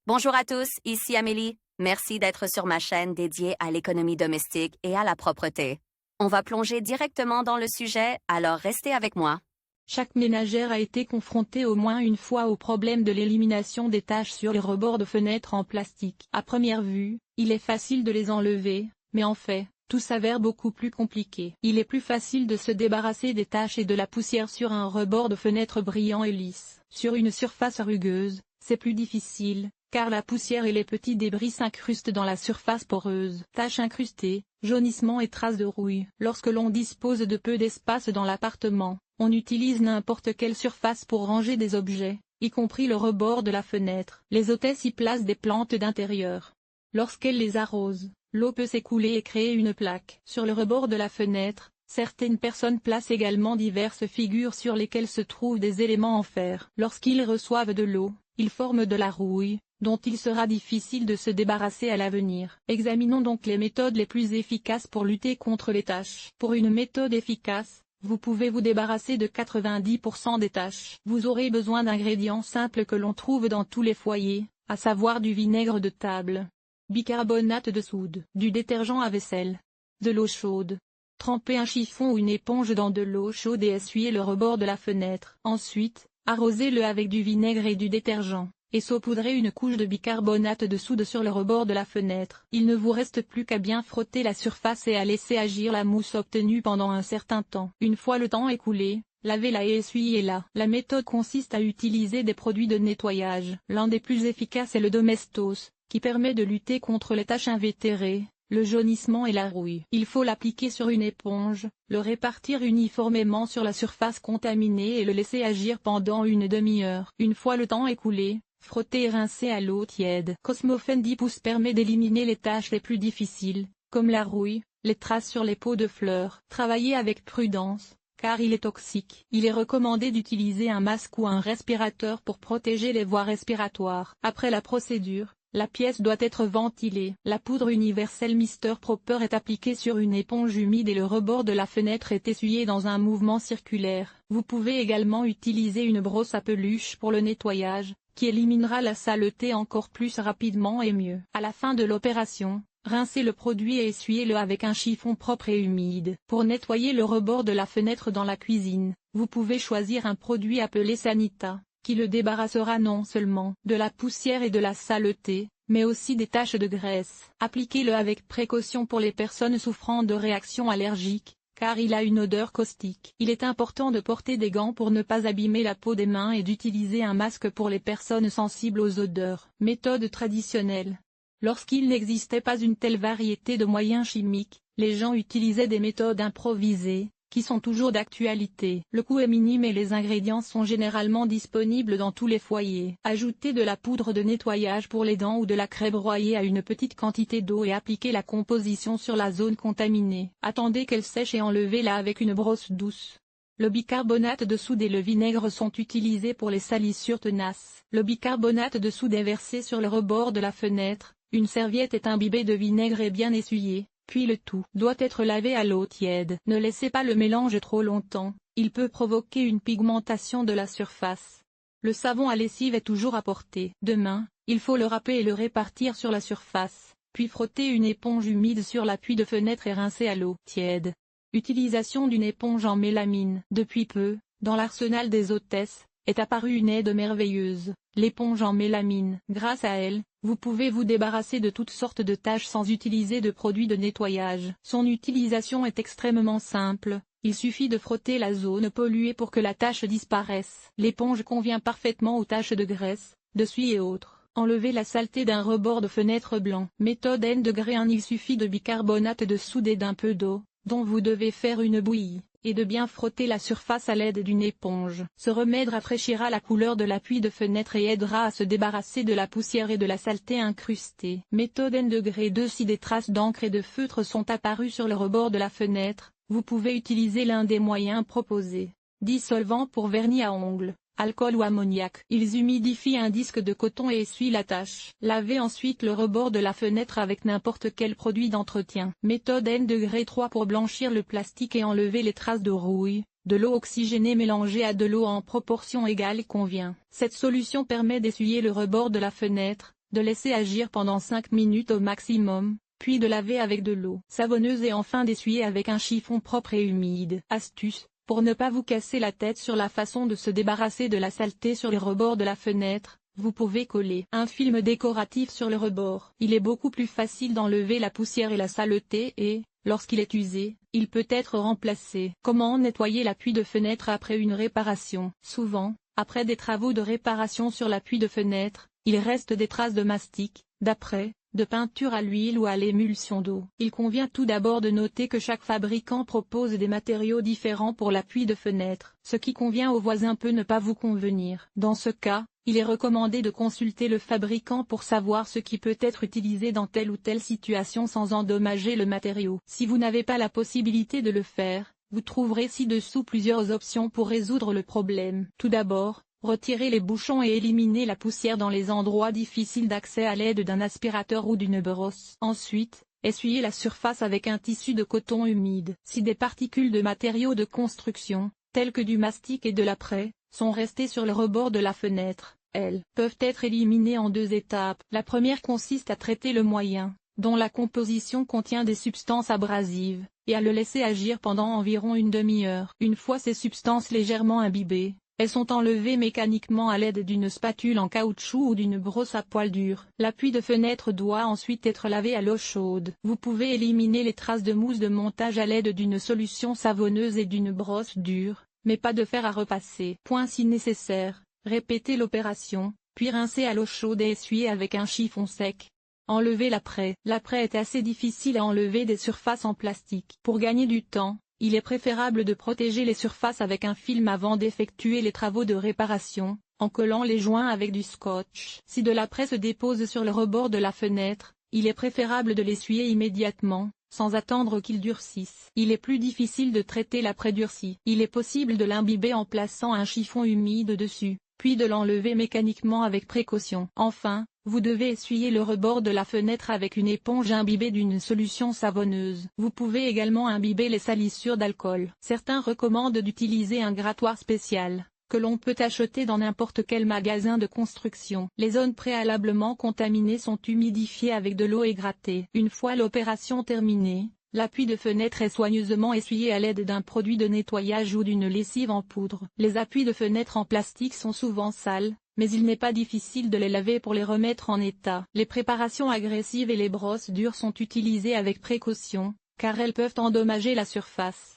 Bonjour à tous, ici Amélie. Merci d'être sur ma chaîne dédiée à l'économie domestique et à la propreté. On va plonger directement dans le sujet, alors restez avec moi. Chaque ménagère a été confrontée au moins une fois au problème de l'élimination des taches sur les rebords de fenêtres en plastique. À première vue, il est facile de les enlever, mais en fait, tout s'avère beaucoup plus compliqué. Il est plus facile de se débarrasser des taches et de la poussière sur un rebord de fenêtre brillant et lisse. Sur une surface rugueuse, c'est plus difficile, car la poussière et les petits débris s'incrustent dans la surface poreuse. Taches incrustées, jaunissements et traces de rouille. Lorsque l'on dispose de peu d'espace dans l'appartement, on utilise n'importe quelle surface pour ranger des objets, y compris le rebord de la fenêtre. Les hôtesses y placent des plantes d'intérieur. Lorsqu'elles les arrosent, l'eau peut s'écouler et créer une plaque. Sur le rebord de la fenêtre, certaines personnes placent également diverses figures sur lesquelles se trouvent des éléments en fer. Lorsqu'ils reçoivent de l'eau, ils forment de la rouille, dont il sera difficile de se débarrasser à l'avenir. Examinons donc les méthodes les plus efficaces pour lutter contre les taches. Pour une méthode efficace, vous pouvez vous débarrasser de 90% des taches. Vous aurez besoin d'ingrédients simples que l'on trouve dans tous les foyers, à savoir du vinaigre de table, bicarbonate de soude, du détergent à vaisselle, de l'eau chaude. Trempez un chiffon ou une éponge dans de l'eau chaude et essuyez le rebord de la fenêtre. Ensuite, arrosez-le avec du vinaigre et du détergent, et saupoudrez une couche de bicarbonate de soude sur le rebord de la fenêtre. Il ne vous reste plus qu'à bien frotter la surface et à laisser agir la mousse obtenue pendant un certain temps. Une fois le temps écoulé, lavez-la et essuyez-la. La méthode consiste à utiliser des produits de nettoyage. L'un des plus efficaces est le Domestos, qui permet de lutter contre les taches invétérées, le jaunissement et la rouille. Il faut l'appliquer sur une éponge, le répartir uniformément sur la surface contaminée et le laisser agir pendant une demi-heure. Une fois le temps écoulé, frottez et rincez à l'eau tiède. Cosmofen 10 pouces permet d'éliminer les tâches les plus difficiles, comme la rouille, les traces sur les pots de fleurs. Travaillez avec prudence, car il est toxique. Il est recommandé d'utiliser un masque ou un respirateur pour protéger les voies respiratoires. Après la procédure, la pièce doit être ventilée. La poudre universelle Mr Proper est appliquée sur une éponge humide et le rebord de la fenêtre est essuyé dans un mouvement circulaire. Vous pouvez également utiliser une brosse à peluche pour le nettoyage, qui éliminera la saleté encore plus rapidement et mieux. À la fin de l'opération, rincez le produit et essuyez-le avec un chiffon propre et humide. Pour nettoyer le rebord de la fenêtre dans la cuisine, vous pouvez choisir un produit appelé Sanita, qui le débarrassera non seulement de la poussière et de la saleté, mais aussi des taches de graisse. Appliquez-le avec précaution pour les personnes souffrant de réactions allergiques, car il a une odeur caustique. Il est important de porter des gants pour ne pas abîmer la peau des mains et d'utiliser un masque pour les personnes sensibles aux odeurs. Méthode traditionnelle. Lorsqu'il n'existait pas une telle variété de moyens chimiques, les gens utilisaient des méthodes improvisées, qui sont toujours d'actualité. Le coût est minime et les ingrédients sont généralement disponibles dans tous les foyers. Ajoutez de la poudre de nettoyage pour les dents ou de la craie broyée à une petite quantité d'eau et appliquez la composition sur la zone contaminée. Attendez qu'elle sèche et enlevez-la avec une brosse douce. Le bicarbonate de soude et le vinaigre sont utilisés pour les salissures tenaces. Le bicarbonate de soude est versé sur le rebord de la fenêtre, une serviette est imbibée de vinaigre et bien essuyée. Puis le tout doit être lavé à l'eau tiède. Ne laissez pas le mélange trop longtemps, il peut provoquer une pigmentation de la surface. Le savon à lessive est toujours à portée de main, il faut le râper et le répartir sur la surface, puis frotter une éponge humide sur l'appui de fenêtre et rincer à l'eau tiède. Utilisation d'une éponge en mélamine. Depuis peu, dans l'arsenal des hôtesses, est apparue une aide merveilleuse, l'éponge en mélamine. Grâce à elle, vous pouvez vous débarrasser de toutes sortes de taches sans utiliser de produits de nettoyage. Son utilisation est extrêmement simple, il suffit de frotter la zone polluée pour que la tache disparaisse. L'éponge convient parfaitement aux taches de graisse, de suie et autres. Enlevez la saleté d'un rebord de fenêtre blanc. Méthode N°1. Il suffit de bicarbonate de soude et d'un peu d'eau, dont vous devez faire une bouillie, et de bien frotter la surface à l'aide d'une éponge. Ce remède rafraîchira la couleur de l'appui de fenêtre et aidera à se débarrasser de la poussière et de la saleté incrustée. Méthode N°2. Si des traces d'encre et de feutre sont apparues sur le rebord de la fenêtre, vous pouvez utiliser l'un des moyens proposés. Dissolvant pour vernis à ongles, alcool ou ammoniac. Ils humidifient un disque de coton et essuient la tache. Lavez ensuite le rebord de la fenêtre avec n'importe quel produit d'entretien. Méthode N°3. Pour blanchir le plastique et enlever les traces de rouille, de l'eau oxygénée mélangée à de l'eau en proportion égale convient. Cette solution permet d'essuyer le rebord de la fenêtre, de laisser agir pendant 5 minutes au maximum, puis de laver avec de l'eau savonneuse et enfin d'essuyer avec un chiffon propre et humide. Astuce, pour ne pas vous casser la tête sur la façon de se débarrasser de la saleté sur les rebords de la fenêtre, vous pouvez coller un film décoratif sur le rebord. Il est beaucoup plus facile d'enlever la poussière et la saleté et, lorsqu'il est usé, il peut être remplacé. Comment nettoyer l'appui de fenêtre après une réparation? Souvent, après des travaux de réparation sur l'appui de fenêtre, il reste des traces de mastic, d'apprêt, de peinture à l'huile ou à l'émulsion d'eau. Il convient tout d'abord de noter que chaque fabricant propose des matériaux différents pour l'appui de fenêtre. Ce qui convient au voisin peut ne pas vous convenir. Dans ce cas, il est recommandé de consulter le fabricant pour savoir ce qui peut être utilisé dans telle ou telle situation sans endommager le matériau. Si vous n'avez pas la possibilité de le faire, vous trouverez ci-dessous plusieurs options pour résoudre le problème. Tout d'abord, retirez les bouchons et éliminez la poussière dans les endroits difficiles d'accès à l'aide d'un aspirateur ou d'une brosse. Ensuite, essuyez la surface avec un tissu de coton humide. Si des particules de matériaux de construction, tels que du mastic et de l'apprêt, sont restées sur le rebord de la fenêtre, elles peuvent être éliminées en 2 étapes. La première consiste à traiter le moyen, dont la composition contient des substances abrasives, et à le laisser agir pendant environ une demi-heure. Une fois ces substances légèrement imbibées, elles sont enlevées mécaniquement à l'aide d'une spatule en caoutchouc ou d'une brosse à poil dur. L'appui de fenêtre doit ensuite être lavé à l'eau chaude. Vous pouvez éliminer les traces de mousse de montage à l'aide d'une solution savonneuse et d'une brosse dure, mais pas de fer à repasser. Point si nécessaire, répétez l'opération, puis rincez à l'eau chaude et essuyez avec un chiffon sec. Enlevez l'apprêt. L'apprêt est assez difficile à enlever des surfaces en plastique. Pour gagner du temps, il est préférable de protéger les surfaces avec un film avant d'effectuer les travaux de réparation, en collant les joints avec du scotch. Si de l'apprêt se dépose sur le rebord de la fenêtre, il est préférable de l'essuyer immédiatement, sans attendre qu'il durcisse. Il est plus difficile de traiter l'apprêt durci. Il est possible de l'imbiber en plaçant un chiffon humide dessus, puis de l'enlever mécaniquement avec précaution. Enfin, vous devez essuyer le rebord de la fenêtre avec une éponge imbibée d'une solution savonneuse. Vous pouvez également imbiber les salissures d'alcool. Certains recommandent d'utiliser un grattoir spécial, que l'on peut acheter dans n'importe quel magasin de construction. Les zones préalablement contaminées sont humidifiées avec de l'eau et grattées. Une fois l'opération terminée, l'appui de fenêtre est soigneusement essuyé à l'aide d'un produit de nettoyage ou d'une lessive en poudre. Les appuis de fenêtre en plastique sont souvent sales, mais il n'est pas difficile de les laver pour les remettre en état. Les préparations agressives et les brosses dures sont utilisées avec précaution, car elles peuvent endommager la surface.